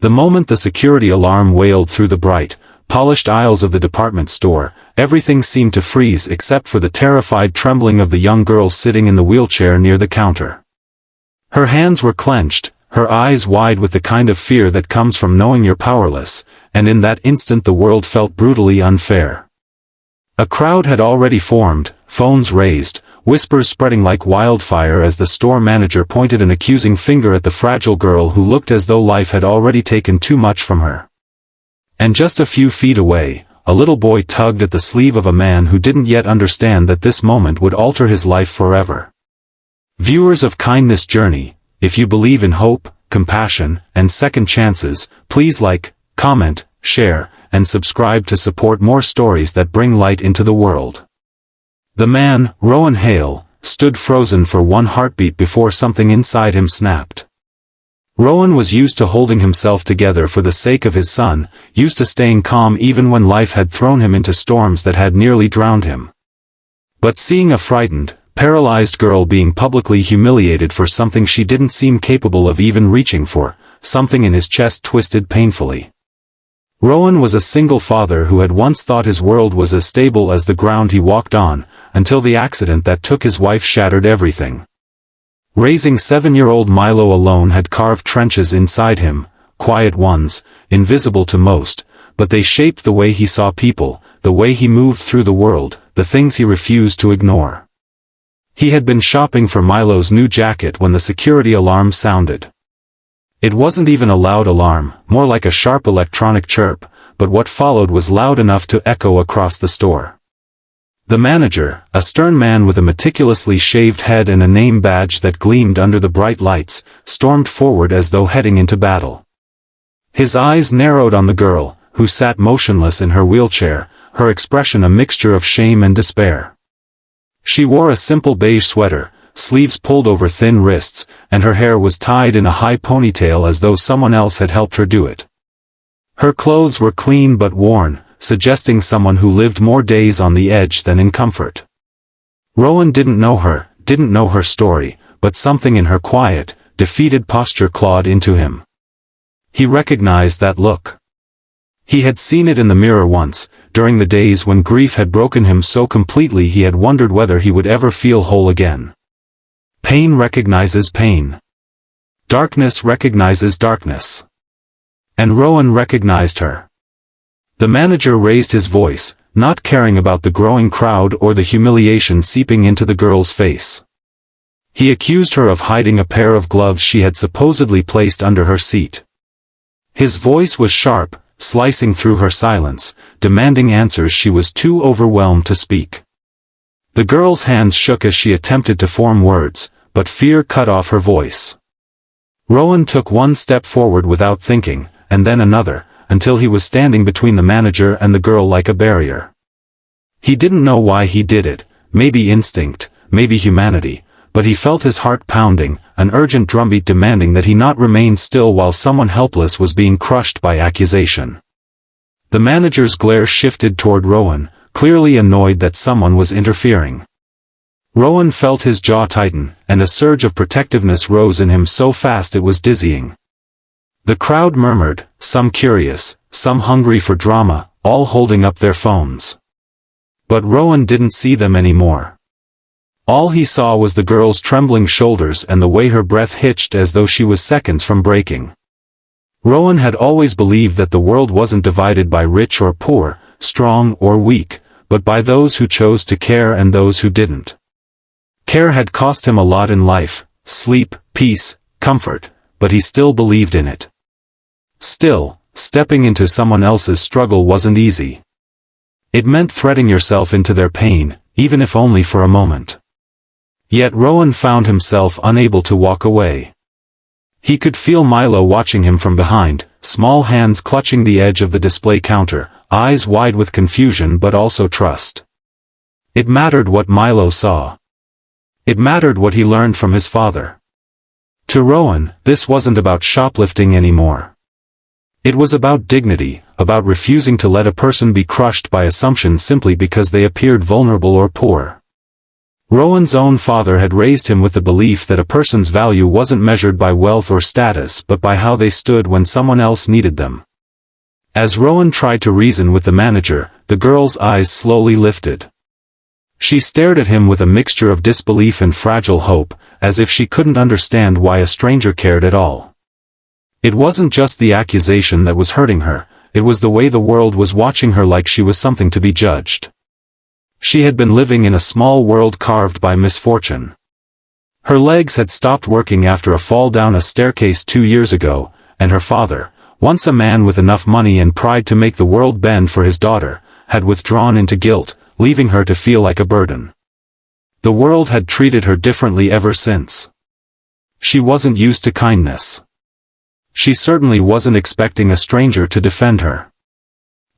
The moment the security alarm wailed through the bright, polished aisles of the department store, everything seemed to freeze except for the terrified trembling of the young girl sitting in the wheelchair near the counter. Her hands were clenched, her eyes wide with the kind of fear that comes from knowing you're powerless, and in that instant the world felt brutally unfair. A crowd had already formed, phones raised, whispers spreading like wildfire as the store manager pointed an accusing finger at the fragile girl who looked as though life had already taken too much from her. And just a few feet away, a little boy tugged at the sleeve of a man who didn't yet understand that this moment would alter his life forever. Viewers of Kindness Journey, if you believe in hope, compassion, and second chances, please like, comment, share, and subscribe to support more stories that bring light into the world. The man, Rowan Hale, stood frozen for one heartbeat before something inside him snapped. Rowan was used to holding himself together for the sake of his son, used to staying calm even when life had thrown him into storms that had nearly drowned him. But seeing a frightened, paralyzed girl being publicly humiliated for something she didn't seem capable of even reaching for, something in his chest twisted painfully. Rowan was a single father who had once thought his world was as stable as the ground he walked on, until the accident that took his wife shattered everything. Raising 7-year-old Milo alone had carved trenches inside him, quiet ones, invisible to most, but they shaped the way he saw people, the way he moved through the world, the things he refused to ignore. He had been shopping for Milo's new jacket when the security alarm sounded. It wasn't even a loud alarm, more like a sharp electronic chirp, but what followed was loud enough to echo across the store. The manager, a stern man with a meticulously shaved head and a name badge that gleamed under the bright lights, stormed forward as though heading into battle. His eyes narrowed on the girl, who sat motionless in her wheelchair, her expression a mixture of shame and despair. She wore a simple beige sweater, sleeves pulled over thin wrists, and her hair was tied in a high ponytail as though someone else had helped her do it. Her clothes were clean but worn, suggesting someone who lived more days on the edge than in comfort. Rowan didn't know her story, but something in her quiet, defeated posture clawed into him. He recognized that look. He had seen it in the mirror once, during the days when grief had broken him so completely he had wondered whether he would ever feel whole again. Pain recognizes pain. Darkness recognizes darkness. And Rowan recognized her. The manager raised his voice, not caring about the growing crowd or the humiliation seeping into the girl's face. He accused her of hiding a pair of gloves she had supposedly placed under her seat. His voice was sharp, slicing through her silence, demanding answers she was too overwhelmed to speak. The girl's hands shook as she attempted to form words, but fear cut off her voice. Rowan took one step forward without thinking, and then another, until he was standing between the manager and the girl like a barrier. He didn't know why he did it, maybe instinct, maybe humanity, but he felt his heart pounding, an urgent drumbeat demanding that he not remain still while someone helpless was being crushed by accusation. The manager's glare shifted toward Rowan, clearly annoyed that someone was interfering. Rowan felt his jaw tighten, and a surge of protectiveness rose in him so fast it was dizzying. The crowd murmured, some curious, some hungry for drama, all holding up their phones. But Rowan didn't see them anymore. All he saw was the girl's trembling shoulders and the way her breath hitched as though she was seconds from breaking. Rowan had always believed that the world wasn't divided by rich or poor, strong or weak, but by those who chose to care and those who didn't. Care had cost him a lot in life, sleep, peace, comfort, but he still believed in it. Still, stepping into someone else's struggle wasn't easy. It meant threading yourself into their pain, even if only for a moment. Yet Rowan found himself unable to walk away. He could feel Milo watching him from behind, small hands clutching the edge of the display counter, eyes wide with confusion but also trust. It mattered what Milo saw. It mattered what he learned from his father. To Rowan, this wasn't about shoplifting anymore. It was about dignity, about refusing to let a person be crushed by assumption simply because they appeared vulnerable or poor. Rowan's own father had raised him with the belief that a person's value wasn't measured by wealth or status but by how they stood when someone else needed them. As Rowan tried to reason with the manager, the girl's eyes slowly lifted. She stared at him with a mixture of disbelief and fragile hope, as if she couldn't understand why a stranger cared at all. It wasn't just the accusation that was hurting her, it was the way the world was watching her like she was something to be judged. She had been living in a small world carved by misfortune. Her legs had stopped working after a fall down a staircase 2 years ago, and her father, once a man with enough money and pride to make the world bend for his daughter, had withdrawn into guilt, leaving her to feel like a burden. The world had treated her differently ever since. She wasn't used to kindness. She certainly wasn't expecting a stranger to defend her.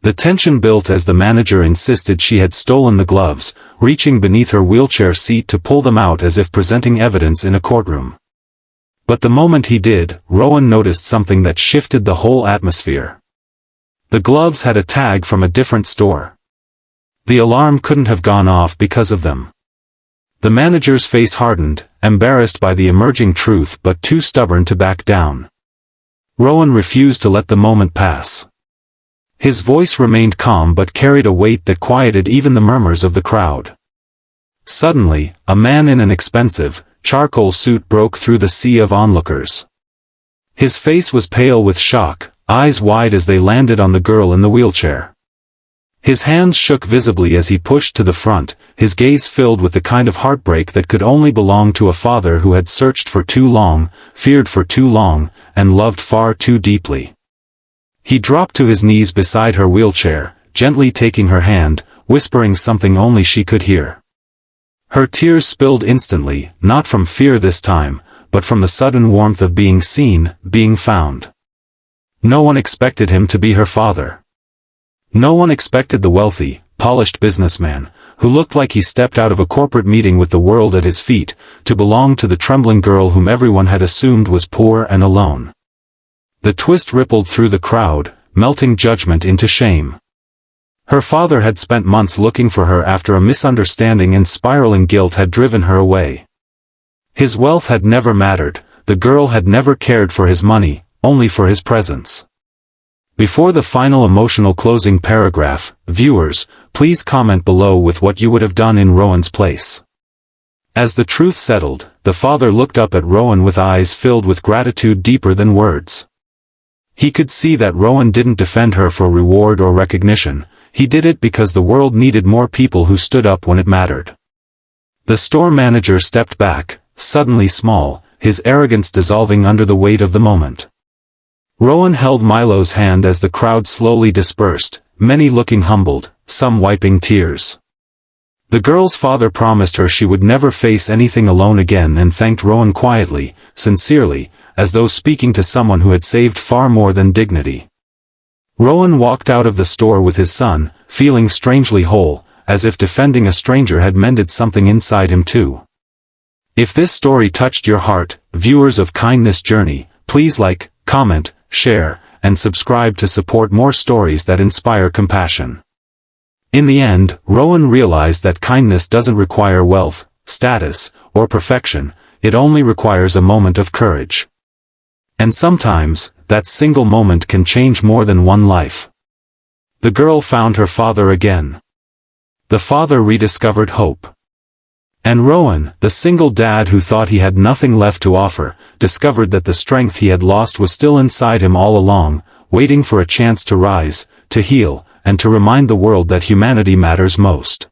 The tension built as the manager insisted she had stolen the gloves, reaching beneath her wheelchair seat to pull them out as if presenting evidence in a courtroom. But the moment he did, Rowan noticed something that shifted the whole atmosphere. The gloves had a tag from a different store. The alarm couldn't have gone off because of them. The manager's face hardened, embarrassed by the emerging truth but too stubborn to back down. Rowan refused to let the moment pass. His voice remained calm but carried a weight that quieted even the murmurs of the crowd. Suddenly, a man in an expensive, charcoal suit broke through the sea of onlookers. His face was pale with shock, eyes wide as they landed on the girl in the wheelchair. His hands shook visibly as he pushed to the front, his gaze filled with the kind of heartbreak that could only belong to a father who had searched for too long, feared for too long, and loved far too deeply. He dropped to his knees beside her wheelchair, gently taking her hand, whispering something only she could hear. Her tears spilled instantly, not from fear this time, but from the sudden warmth of being seen, being found. No one expected him to be her father. No one expected the wealthy, polished businessman, who looked like he stepped out of a corporate meeting with the world at his feet, to belong to the trembling girl whom everyone had assumed was poor and alone. The twist rippled through the crowd, melting judgment into shame. Her father had spent months looking for her after a misunderstanding, and spiraling guilt had driven her away. His wealth had never mattered, the girl had never cared for his money, only for his presence. Before the final emotional closing paragraph, viewers, please comment below with what you would have done in Rowan's place. As the truth settled, the father looked up at Rowan with eyes filled with gratitude deeper than words. He could see that Rowan didn't defend her for reward or recognition, he did it because the world needed more people who stood up when it mattered. The store manager stepped back, suddenly small, his arrogance dissolving under the weight of the moment. Rowan held Milo's hand as the crowd slowly dispersed, many looking humbled, some wiping tears. The girl's father promised her she would never face anything alone again and thanked Rowan quietly, sincerely, as though speaking to someone who had saved far more than dignity. Rowan walked out of the store with his son, feeling strangely whole, as if defending a stranger had mended something inside him too. If this story touched your heart, viewers of Kindness Journey, please like, comment, share, and subscribe to support more stories that inspire compassion. In the end, Rowan realized that kindness doesn't require wealth, status, or perfection, it only requires a moment of courage. And sometimes, that single moment can change more than one life. The girl found her father again. The father rediscovered hope. And Rowan, the single dad who thought he had nothing left to offer, discovered that the strength he had lost was still inside him all along, waiting for a chance to rise, to heal, and to remind the world that humanity matters most.